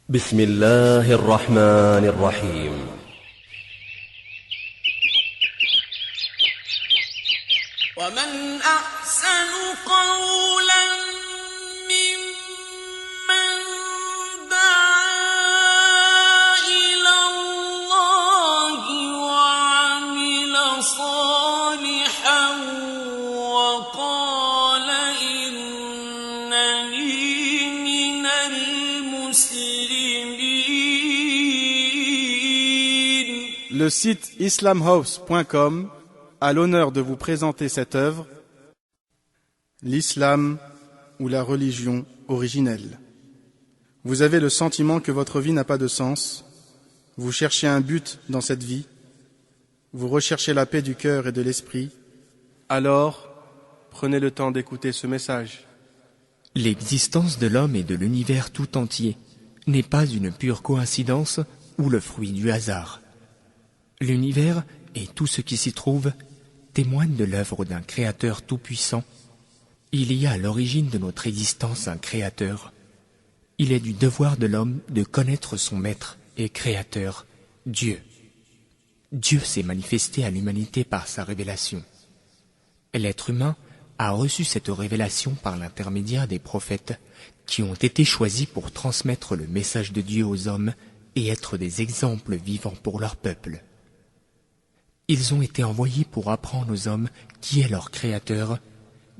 بسم الله الرحمن الرحيم ومن أحسن قولا ممن دعا إلى الله وعمل صالحا وقال إنني من المسلمين. Le site islamhouse.com a l'honneur de vous présenter cette œuvre, l'islam ou la religion originelle. Vous avez le sentiment que votre vie n'a pas de sens, vous cherchez un but dans cette vie, vous recherchez la paix du cœur et de l'esprit, alors prenez le temps d'écouter ce message. L'existence de l'homme et de l'univers tout entier n'est pas une pure coïncidence ou le fruit du hasard. L'univers et tout ce qui s'y trouve témoignent de l'œuvre d'un Créateur tout-puissant. Il y a à l'origine de notre existence un Créateur. Il est du devoir de l'homme de connaître son Maître et Créateur, Dieu. Dieu s'est manifesté à l'humanité par sa révélation. L'être humain a reçu cette révélation par l'intermédiaire des prophètes qui ont été choisis pour transmettre le message de Dieu aux hommes et être des exemples vivants pour leur peuple. Ils ont été envoyés pour apprendre aux hommes qui est leur Créateur,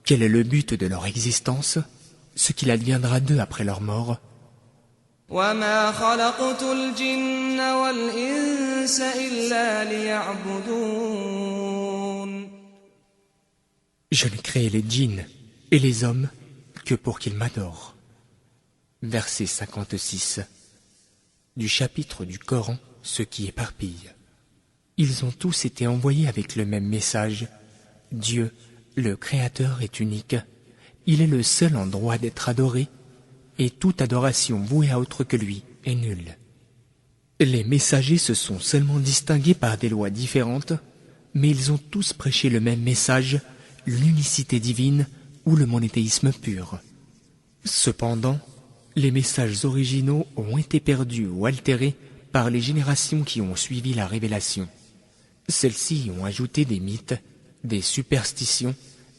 quel est le but de leur existence, ce qu'il adviendra d'eux après leur mort. وما خلقت الجن والإنس إلا ليعبدون. Je n'ai créé les djinns et les hommes que pour qu'ils m'adorent. Verset 56 du chapitre du Coran, ce qui éparpille. Ils ont tous été envoyés avec le même message. Dieu, le Créateur, est unique. Il est le seul en droit d'être adoré, et toute adoration vouée à autre que lui est nulle. Les messagers se sont seulement distingués par des lois différentes, mais ils ont tous prêché le même message, l'unicité divine ou le monothéisme pur. Cependant, les messages originaux ont été perdus ou altérés par les générations qui ont suivi la révélation. Celles-ci y ont ajouté des mythes, des superstitions,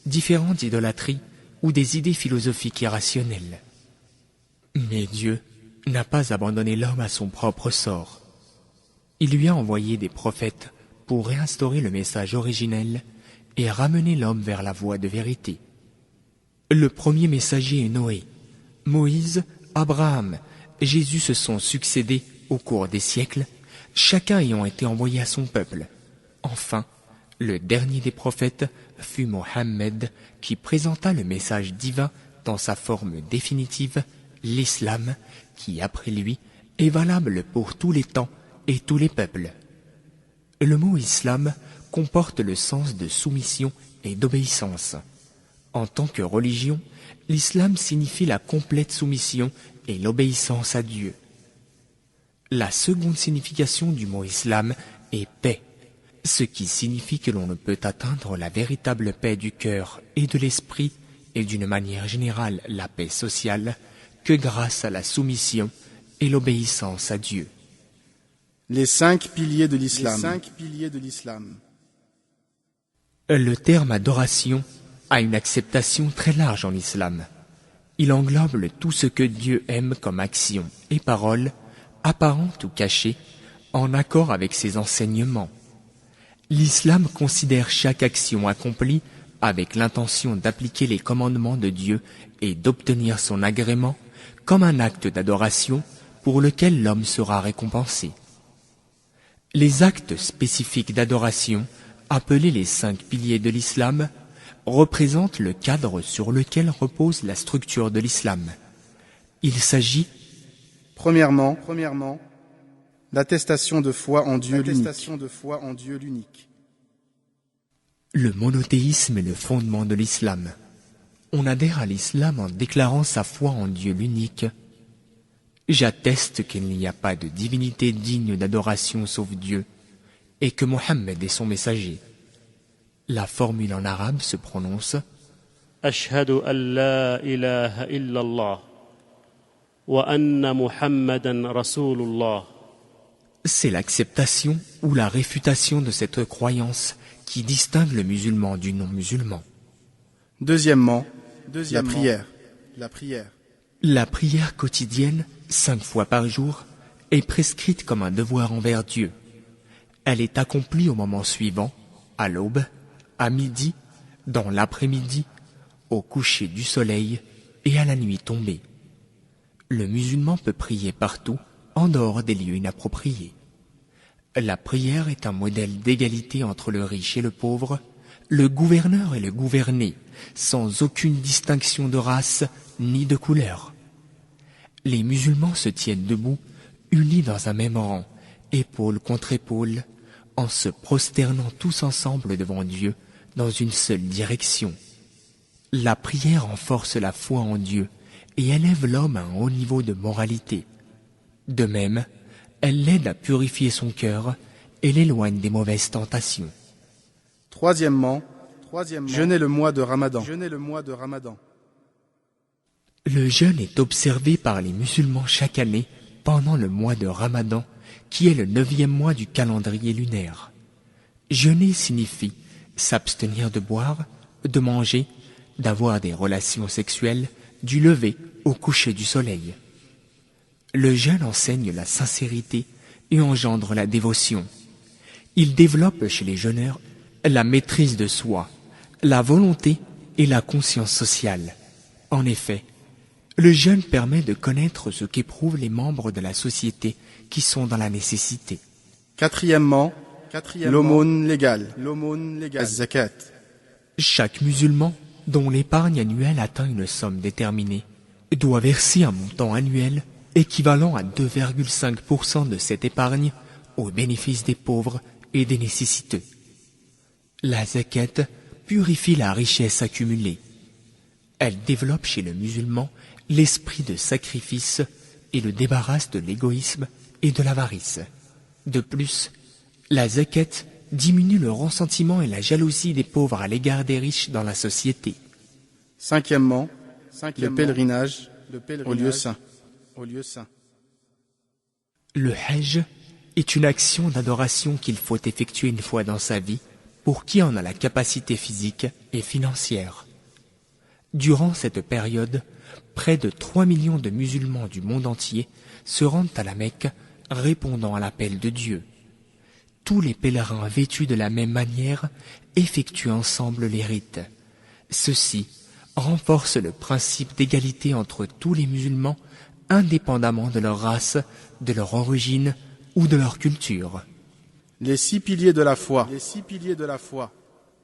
différentes idolâtries ou des idées philosophiques irrationnelles. Mais Dieu n'a pas abandonné l'homme à son propre sort. Il lui a envoyé des prophètes pour réinstaurer le message originel et ramener l'homme vers la voie de vérité. Le premier messager est Noé. Moïse, Abraham, Jésus se sont succédés au cours des siècles, chacun ayant été envoyé à son peuple. Enfin, le dernier des prophètes fut Mohammed, qui présenta le message divin dans sa forme définitive, l'islam, qui après lui est valable pour tous les temps et tous les peuples. Le mot islam comporte le sens de soumission et d'obéissance. En tant que religion, l'islam signifie la complète soumission et l'obéissance à Dieu. La seconde signification du mot islam est paix, ce qui signifie que l'on ne peut atteindre la véritable paix du cœur et de l'esprit, et d'une manière générale la paix sociale, que grâce à la soumission et l'obéissance à Dieu. Les 5 piliers de l'islam. Le terme adoration a une acceptation très large en islam. Il englobe tout ce que Dieu aime comme action et parole, apparente ou cachée, en accord avec ses enseignements. L'islam considère chaque action accomplie avec l'intention d'appliquer les commandements de Dieu et d'obtenir son agrément comme un acte d'adoration pour lequel l'homme sera récompensé. Les actes spécifiques d'adoration, appelés les 5 piliers de l'islam, représentent le cadre sur lequel repose la structure de l'islam. Il s'agit, Premièrement, l'attestation de foi en Dieu l'unique. Le monothéisme est le fondement de l'islam. On adhère à l'islam en déclarant sa foi en Dieu l'unique. J'atteste qu'il n'y a pas de divinité digne d'adoration sauf Dieu, et que Mohammed est son messager. La formule en arabe se prononce أشهد أن لا إله إلا الله وأن محمدا رسول الله. C'est l'acceptation ou la réfutation de cette croyance qui distingue le musulman du non-musulman. Deuxièmement, la prière. La prière quotidienne, 5 fois par jour, est prescrite comme un devoir envers Dieu. Elle est accomplie au moment suivant, à l'aube, à midi, dans l'après-midi, au coucher du soleil et à la nuit tombée. Le musulman peut prier partout, en dehors des lieux inappropriés. La prière est un modèle d'égalité entre le riche et le pauvre, le gouverneur et le gouverné, sans aucune distinction de race ni de couleur. Les musulmans se tiennent debout, unis dans un même rang, épaule contre épaule, en se prosternant tous ensemble devant Dieu dans une seule direction. La prière renforce la foi en Dieu et élève l'homme à un haut niveau de moralité. De même, elle l'aide à purifier son cœur et l'éloigne des mauvaises tentations. Troisièmement, jeûner le mois de Ramadan. Le jeûne est observé par les musulmans chaque année pendant le mois de Ramadan, qui est le 9e mois du calendrier lunaire. Jeûner signifie s'abstenir de boire, de manger, d'avoir des relations sexuelles, du lever au coucher du soleil. Le jeûne enseigne la sincérité et engendre la dévotion. Il développe chez les jeûneurs la maîtrise de soi, la volonté et la conscience sociale. En effet, le jeûne permet de connaître ce qu'éprouvent les membres de la société qui sont dans la nécessité. Quatrièmement, l'aumône légale, az-zakat. Chaque musulman, dont l'épargne annuelle atteint une somme déterminée, doit verser un montant annuel équivalent à 2,5% de cette épargne au bénéfice des pauvres et des nécessiteux. La zakat purifie la richesse accumulée. Elle développe chez le musulman l'esprit de sacrifice et le débarrasse de l'égoïsme et de l'avarice. De plus, la zakat diminue le ressentiment et la jalousie des pauvres à l'égard des riches dans la société. Cinquièmement, le pèlerinage au lieu saint. Le hajj est une action d'adoration qu'il faut effectuer une fois dans sa vie pour qui en a la capacité physique et financière. Durant cette période, près de 3 millions de musulmans du monde entier se rendent à la Mecque, répondant à l'appel de Dieu. Tous les pèlerins vêtus de la même manière effectuent ensemble les rites. Ceci renforce le principe d'égalité entre tous les musulmans, indépendamment de leur race, de leur origine ou de leur culture. Les 6 piliers de la foi.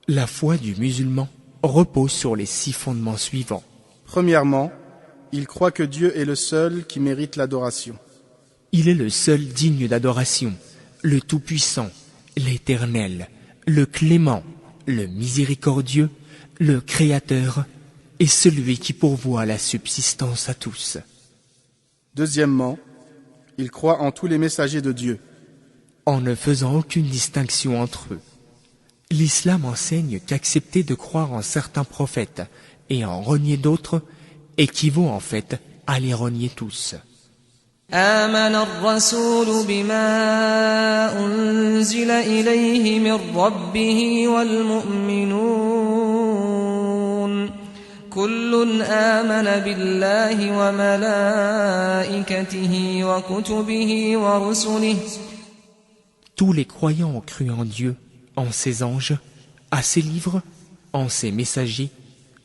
La foi du musulman repose sur les 6 fondements suivants. Premièrement, il croit que Dieu est le seul qui mérite l'adoration. Il est le seul digne d'adoration, le Tout-Puissant, l'Éternel, le Clément, le Miséricordieux, le Créateur et celui qui pourvoit la subsistance à tous. Deuxièmement, il croit en tous les messagers de Dieu, en ne faisant aucune distinction entre eux. L'islam enseigne qu'accepter de croire en certains prophètes et en renier d'autres équivaut en fait à les renier tous. آمن الرسول بما أنزل إليه من ربه والمؤمنون كل آمن بالله وملائكته وكتبه ورسله. Tous les croyants ont cru en Dieu, en ses anges, à ses livres, en ses messagers,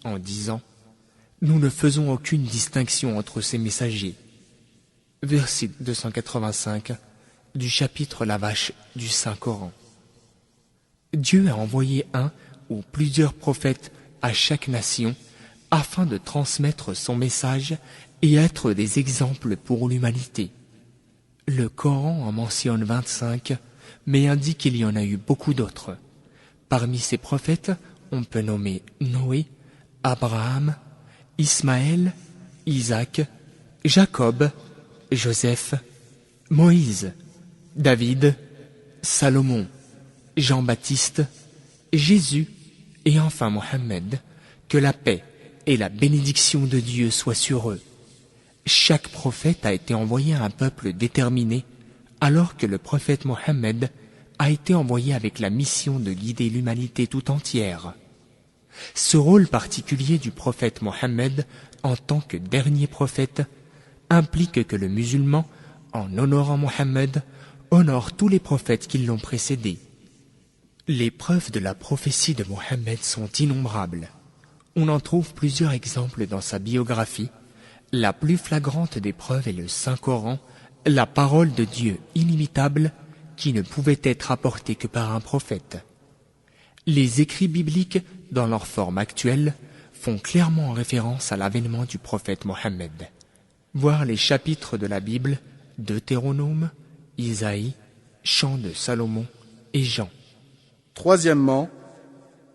en disant « Nous ne faisons aucune distinction entre ces messagers ». Verset 285 du chapitre La Vache du Saint-Coran. Dieu a envoyé un ou plusieurs prophètes à chaque nation afin de transmettre son message et être des exemples pour l'humanité. Le Coran en mentionne 25, mais indique qu'il y en a eu beaucoup d'autres. Parmi ces prophètes, on peut nommer Noé, Abraham, Ismaël, Isaac, Jacob, Joseph, Moïse, David, Salomon, Jean-Baptiste, Jésus et enfin Mohammed, que la paix et la bénédiction de Dieu soient sur eux. Chaque prophète a été envoyé à un peuple déterminé, alors que le prophète Mohammed a été envoyé avec la mission de guider l'humanité tout entière. Ce rôle particulier du prophète Mohammed en tant que dernier prophète implique que le musulman, en honorant Mohammed, honore tous les prophètes qui l'ont précédé. Les preuves de la prophétie de Mohammed sont innombrables. On en trouve plusieurs exemples dans sa biographie. La plus flagrante des preuves est le Saint-Coran, la parole de Dieu inimitable qui ne pouvait être apportée que par un prophète. Les écrits bibliques, dans leur forme actuelle, font clairement référence à l'avènement du prophète Mohammed. Voir les chapitres de la Bible, Deutéronome, Isaïe, Chant de Salomon et Jean. Troisièmement,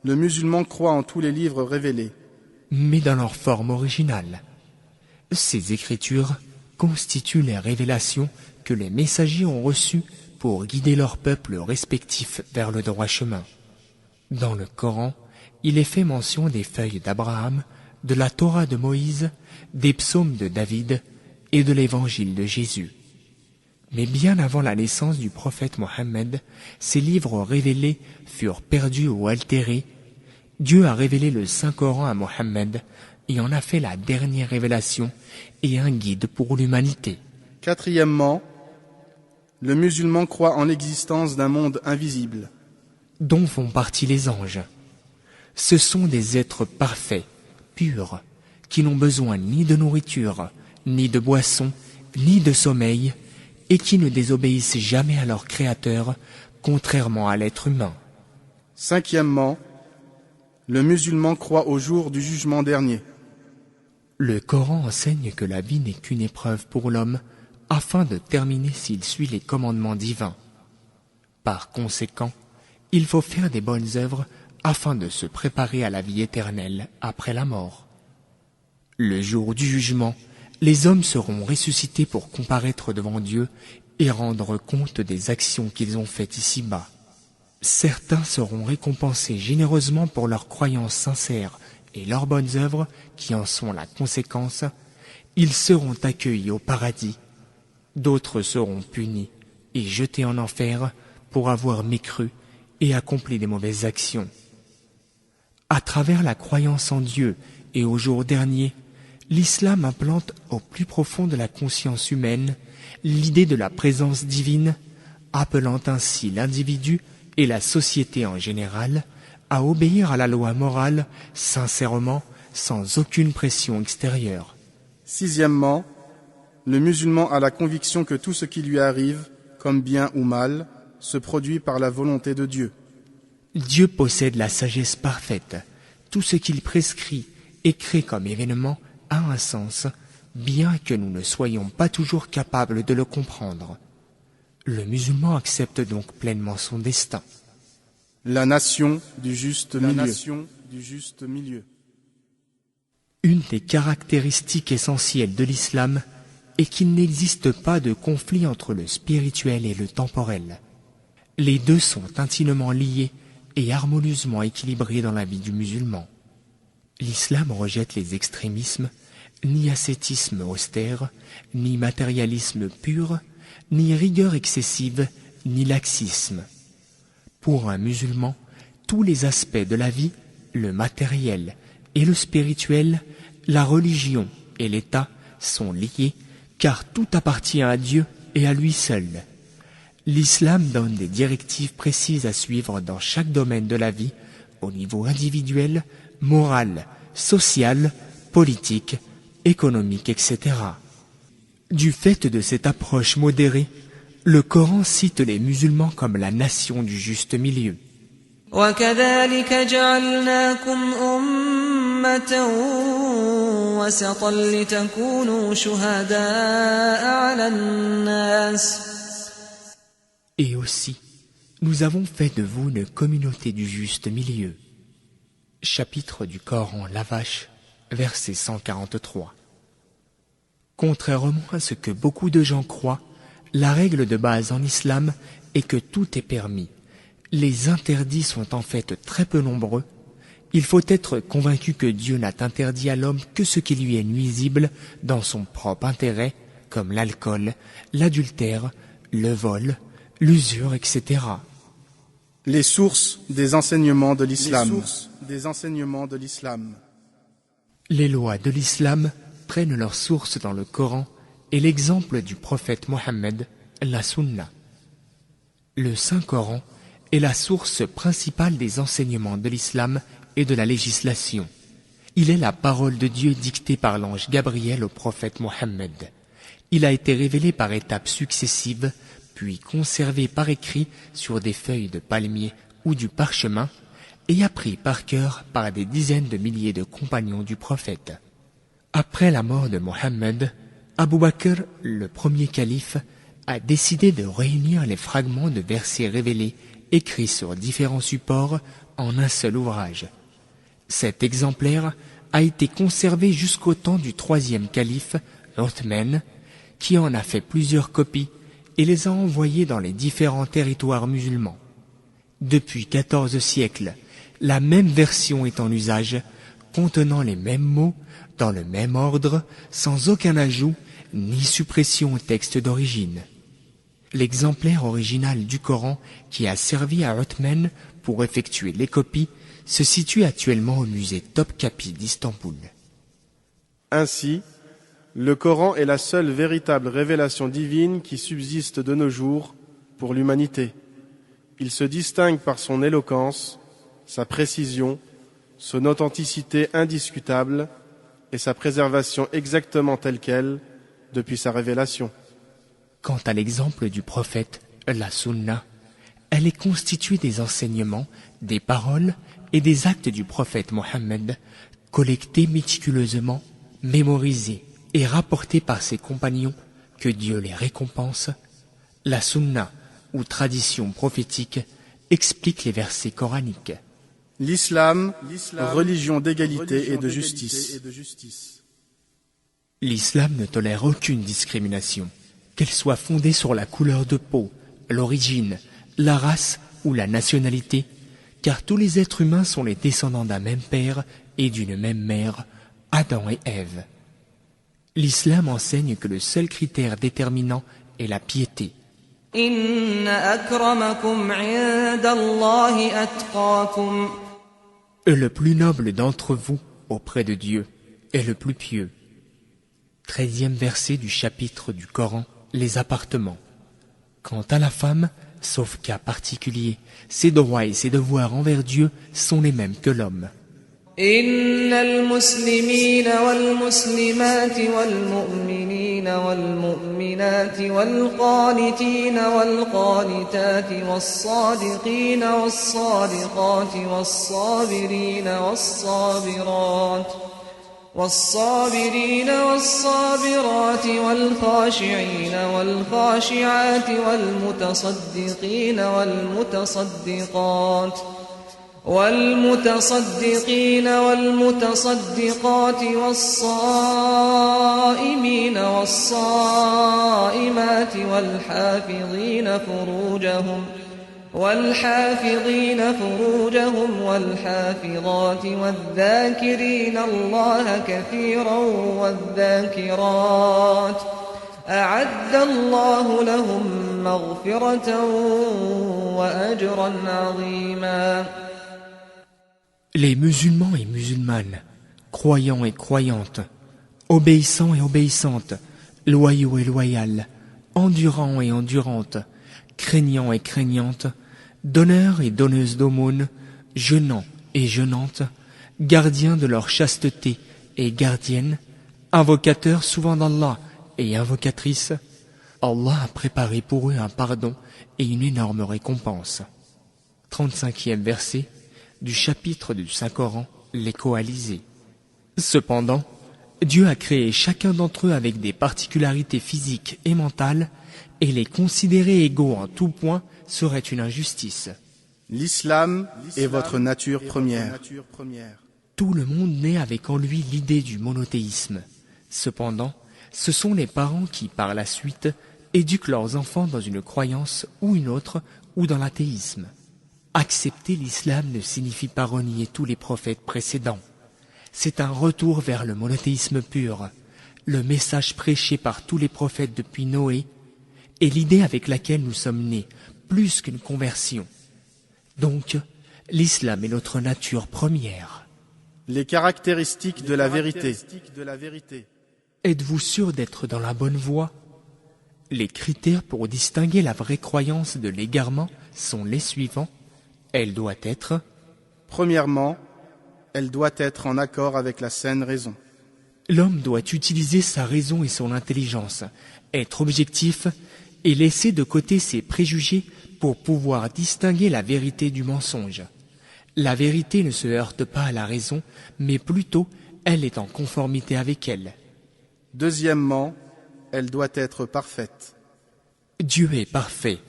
le musulman croit en tous les livres révélés, mais dans leur forme originale. Ces écritures constituent les révélations que les messagers ont reçues pour guider leurs peuples respectifs vers le droit chemin. Dans le Coran, il est fait mention des feuilles d'Abraham, de la Torah de Moïse, des psaumes de David et de l'évangile de Jésus. Mais bien avant la naissance du prophète Mohammed, ces livres révélés furent perdus ou altérés. Dieu a révélé le Saint-Coran à Mohammed et en a fait la dernière révélation et un guide pour l'humanité. Quatrièmement, le musulman croit en l'existence d'un monde invisible, dont font partie les anges. Ce sont des êtres parfaits, purs, qui n'ont besoin ni de nourriture, ni de boisson, ni de sommeil, et qui ne désobéissent jamais à leur Créateur, contrairement à l'être humain. Cinquièmement, le musulman croit au jour du jugement dernier. Le Coran enseigne que la vie n'est qu'une épreuve pour l'homme, afin de terminer s'il suit les commandements divins. Par conséquent, il faut faire des bonnes œuvres afin de se préparer à la vie éternelle après la mort. Le jour du jugement, les hommes seront ressuscités pour comparaître devant Dieu et rendre compte des actions qu'ils ont faites ici-bas. Certains seront récompensés généreusement pour leurs croyances sincères et leurs bonnes œuvres qui en sont la conséquence. Ils seront accueillis au paradis. D'autres seront punis et jetés en enfer pour avoir mécru et accompli des mauvaises actions. À travers la croyance en Dieu et au jour dernier, l'islam implante au plus profond de la conscience humaine l'idée de la présence divine, appelant ainsi l'individu et la société en général à obéir à la loi morale sincèrement, sans aucune pression extérieure. Sixièmement, le musulman a la conviction que tout ce qui lui arrive, comme bien ou mal, se produit par la volonté de Dieu. Dieu possède la sagesse parfaite. Tout ce qu'il prescrit et crée comme événement a un sens, bien que nous ne soyons pas toujours capables de le comprendre. Le musulman accepte donc pleinement son destin. La nation du juste milieu. Une des caractéristiques essentielles de l'islam est qu'il n'existe pas de conflit entre le spirituel et le temporel. Les deux sont intimement liés et harmonieusement équilibrés dans la vie du musulman. L'islam rejette les extrémismes, ni ascétisme austère, ni matérialisme pur, ni rigueur excessive, ni laxisme. Pour un musulman, tous les aspects de la vie, le matériel et le spirituel, la religion et l'État sont liés, car tout appartient à Dieu et à lui seul. L'islam donne des directives précises à suivre dans chaque domaine de la vie, au niveau individuel, moral, social, politique, économique, etc. Du fait de cette approche modérée, le Coran cite les musulmans comme la nation du juste milieu. وكذلك جعلناكم أمة وسطا لتكونوا شهداء على الناس. Et aussi, nous avons fait de vous une communauté du juste milieu. Chapitre du Coran La Vache, verset 143. Contrairement à ce que beaucoup de gens croient, la règle de base en islam est que tout est permis. Les interdits sont en fait très peu nombreux Il faut être convaincu que Dieu n'a interdit à l'homme que ce qui lui est nuisible dans son propre intérêt, comme l'alcool, l'adultère, le vol, l'usure, etc. Les sources des enseignements de l'islam. Les lois de l'islam prennent leur source dans le Coran et l'exemple du prophète Mohammed, la Sunna. Le Saint-Coran est la source principale des enseignements de l'islam et de la législation. Il est la parole de Dieu dictée par l'ange Gabriel au prophète Mohammed. Il a été révélé par étapes successives, puis conservé par écrit sur des feuilles de palmier ou du parchemin, et appris par cœur par des dizaines de milliers de compagnons du prophète. Après la mort de Mohammed, Abu Bakr, le premier calife, a décidé de réunir les fragments de versets révélés écrits sur différents supports en un seul ouvrage. Cet exemplaire a été conservé jusqu'au temps du troisième calife, Uthman, qui en a fait plusieurs copies et les a envoyées dans les différents territoires musulmans. Depuis 14 siècles, la même version est en usage, contenant les mêmes mots, dans le même ordre, sans aucun ajout ni suppression au texte d'origine. L'exemplaire original du Coran qui a servi à Uthman pour effectuer les copies se situe actuellement au musée Topkapi d'Istanbul. Ainsi, le Coran est la seule véritable révélation divine qui subsiste de nos jours pour l'humanité. Il se distingue par son éloquence, sa précision, son authenticité indiscutable et sa préservation exactement telle qu'elle depuis sa révélation. Quant à l'exemple du prophète, la Sunna, elle est constituée des enseignements, des paroles et des actes du prophète Mohammed, collectés méticuleusement, mémorisés et rapportés par ses compagnons, que Dieu les récompense. La Sunna, ou tradition prophétique, explique les versets coraniques. L'islam, religion d'égalité et de justice. L'islam ne tolère aucune discrimination, qu'elle soit fondée sur la couleur de peau, l'origine, la race ou la nationalité, car tous les êtres humains sont les descendants d'un même père et d'une même mère, Adam et Ève. L'islam enseigne que le seul critère déterminant est la piété. Le plus noble d'entre vous auprès de Dieu est le plus pieux. 13e verset du chapitre du Coran, les appartements. Quant à la femme, sauf cas particulier, ses droits et ses devoirs envers Dieu sont les mêmes que l'homme. إن المسلمين والمسلمات والمؤمنين والمؤمنات والقانتين والقانتات والصادقين والصادقات والصابرين والصابرات والخاشعين والخاشعات والمتصدقين والمتصدقات والصائمين والصائمات والحافظين فروجهم والحافظات والذاكرين الله كثيرا والذاكرات أعد الله لهم مغفرة وأجرا عظيما. Les musulmans et musulmanes, croyants et croyantes, obéissants et obéissantes, loyaux et loyales, endurants et endurantes, craignants et craignantes, donneurs et donneuses d'aumônes, jeûnants et jeûnantes, gardiens de leur chasteté et gardiennes, invocateurs souvent d'Allah et invocatrices, Allah a préparé pour eux un pardon et une énorme récompense. 35e verset du chapitre du Saint-Coran, les coalisés. Cependant, Dieu a créé chacun d'entre eux avec des particularités physiques et mentales, et les considérer égaux en tout point serait une injustice. L'islam est votre nature première. Tout le monde naît avec en lui l'idée du monothéisme. Cependant, ce sont les parents qui, par la suite, éduquent leurs enfants dans une croyance ou une autre, ou dans l'athéisme. Accepter l'islam ne signifie pas renier tous les prophètes précédents. C'est un retour vers le monothéisme pur, le message prêché par tous les prophètes depuis Noé, et l'idée avec laquelle nous sommes nés, plus qu'une conversion. Donc, l'islam est notre nature première. Les caractéristiques de la vérité. Êtes-vous sûr d'être dans la bonne voie? Les critères pour distinguer la vraie croyance de l'égarement sont les suivants. Elle doit être, Premièrement, elle doit être en accord avec la saine raison. l'homme doit utiliser sa raison et son intelligence, être objectif et laisser de côté ses préjugés pour pouvoir distinguer la vérité du mensonge. La vérité ne se heurte pas à la raison, mais plutôt elle est en conformité avec elle. Deuxièmement, elle doit être parfaite. Dieu est parfait.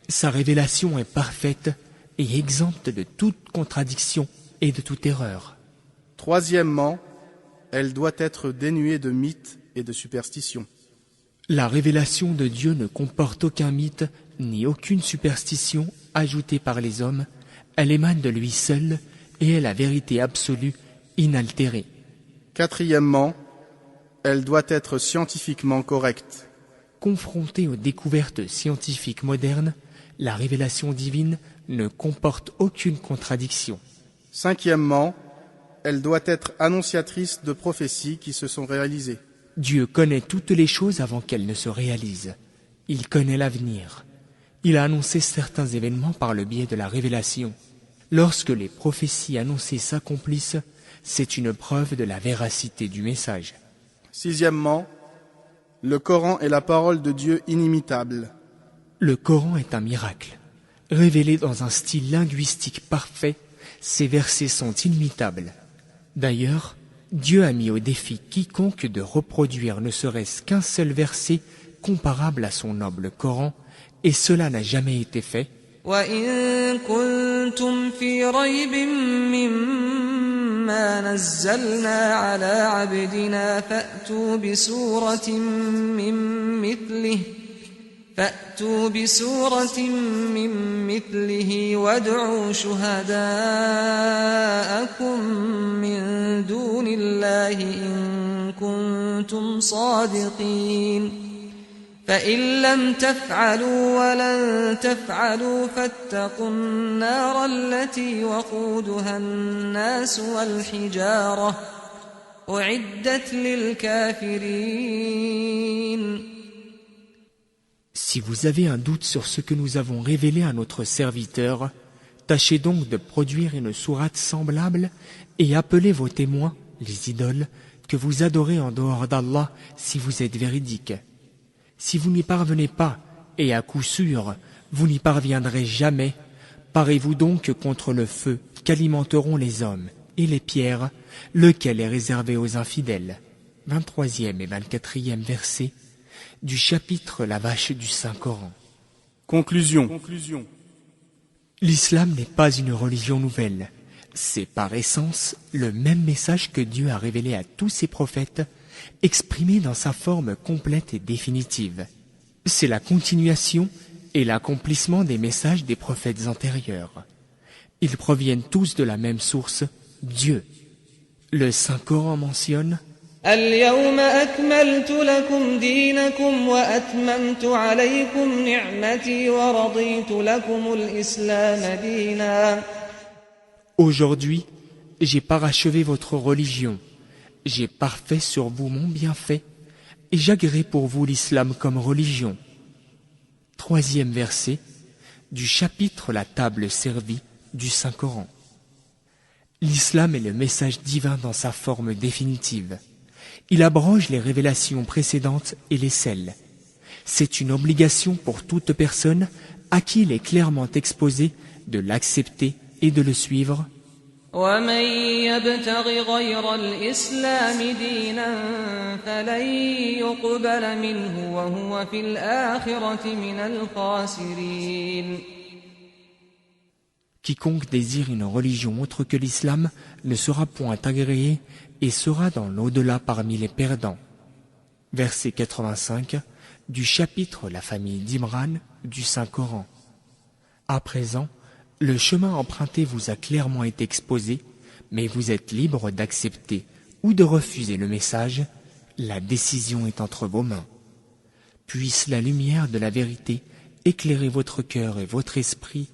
Sa révélation est parfaite et exempte de toute contradiction et de toute erreur. Troisièmement, elle doit être dénuée de mythes et de superstitions. La révélation de Dieu ne comporte aucun mythe ni aucune superstition ajoutée par les hommes. Elle émane de lui seul et est la vérité absolue, inaltérée. Quatrièmement, elle doit être scientifiquement correcte. Confrontée aux découvertes scientifiques modernes, la révélation divine ne comporte aucune contradiction. Cinquièmement, elle doit être annonciatrice de prophéties qui se sont réalisées. Dieu connaît toutes les choses avant qu'elles ne se réalisent. Il connaît l'avenir. Il a annoncé certains événements par le biais de la révélation. Lorsque les prophéties annoncées s'accomplissent, c'est une preuve de la véracité du message. Sixièmement, le Coran est la parole de Dieu inimitable. Le Coran est un miracle. Révélé dans un style linguistique parfait, ses versets sont inimitables. D'ailleurs, Dieu a mis au défi quiconque de reproduire ne serait-ce qu'un seul verset comparable à son noble Coran, et cela n'a jamais été fait. وَإِن كُنتُمْ فِي رَيْبٍ مِّمَّا نَزَّلْنَا عَلَىٰ عَبْدِنَا فَأْتُوا بِسُورَةٍ مِّن مِّثْلِهِ وَادْعُوا شُهَدَاءَكُم مِّن دُونِ اللَّهِ إِن كُنتُمْ صَادِقِينَ فإن لم تفعلوا ولن تفعلوا فاتقوا النار التي وقودها الناس والحجارة أعدت للكافرين. Si vous avez un doute sur ce que nous avons révélé à notre serviteur, tâchez donc de produire une sourate semblable et appelez vos témoins, les idoles, que vous adorez en dehors d'Allah si vous êtes véridiques. Si vous n'y parvenez pas, et à coup sûr, vous n'y parviendrez jamais, parez-vous donc contre le feu qu'alimenteront les hommes et les pierres, lequel est réservé aux infidèles. 23e et 24e versets du chapitre La Vache du Saint-Coran. Conclusion. L'islam n'est pas une religion nouvelle. C'est par essence le même message que Dieu a révélé à tous ses prophètes, exprimé dans sa forme complète et définitive. C'est la continuation et l'accomplissement des messages des prophètes antérieurs. Ils proviennent tous de la même source, Dieu. Le Saint-Coran mentionne اليوم أكملت لكم دينكم وأتممت عليكم نعمتي ورضيت لكم الإسلام دينا. Aujourd'hui, j'ai parachevé votre religion. J'ai parfait sur vous mon bienfait, et j'agrée pour vous l'islam comme religion. 3e verset du chapitre La table servie du Saint-Coran. L'islam est le message divin dans sa forme définitive. Il abroge les révélations précédentes et les scelle. C'est une obligation pour toute personne à qui il est clairement exposé de l'accepter et de le suivre. ومن يبتغ غير الإسلام دينا فلن يقبل منه وهو في الآخرة من الخاسرين. Quiconque désire une religion autre que l'islam ne sera point agréé et sera dans l'au-delà parmi les perdants. Verset 85 du chapitre La famille d'Imran du Saint-Coran. À présent, Le chemin emprunté vous a clairement été exposé, mais vous êtes libre d'accepter ou de refuser le message. La décision est entre vos mains. Puisse la lumière de la vérité éclairer votre cœur et votre esprit.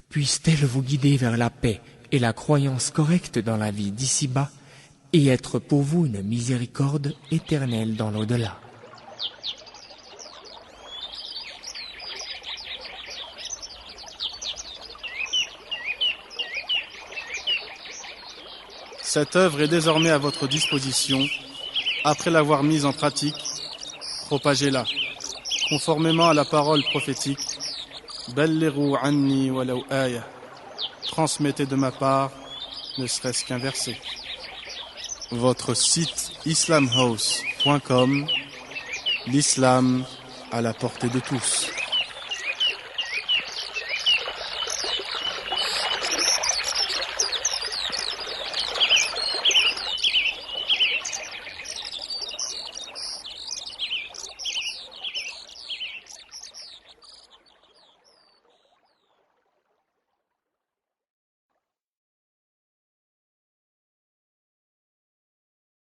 Puisse-t-elle vous guider vers la paix et la croyance correcte dans la vie d'ici-bas et être pour vous une miséricorde éternelle dans l'au-delà. Cette œuvre est désormais à votre disposition. Après l'avoir mise en pratique, propagez-la, conformément à la parole prophétique. Ballighu anni walau aya. Transmettez de ma part, ne serait-ce qu'un verset. Votre site islamhouse.com, l'islam à la portée de tous.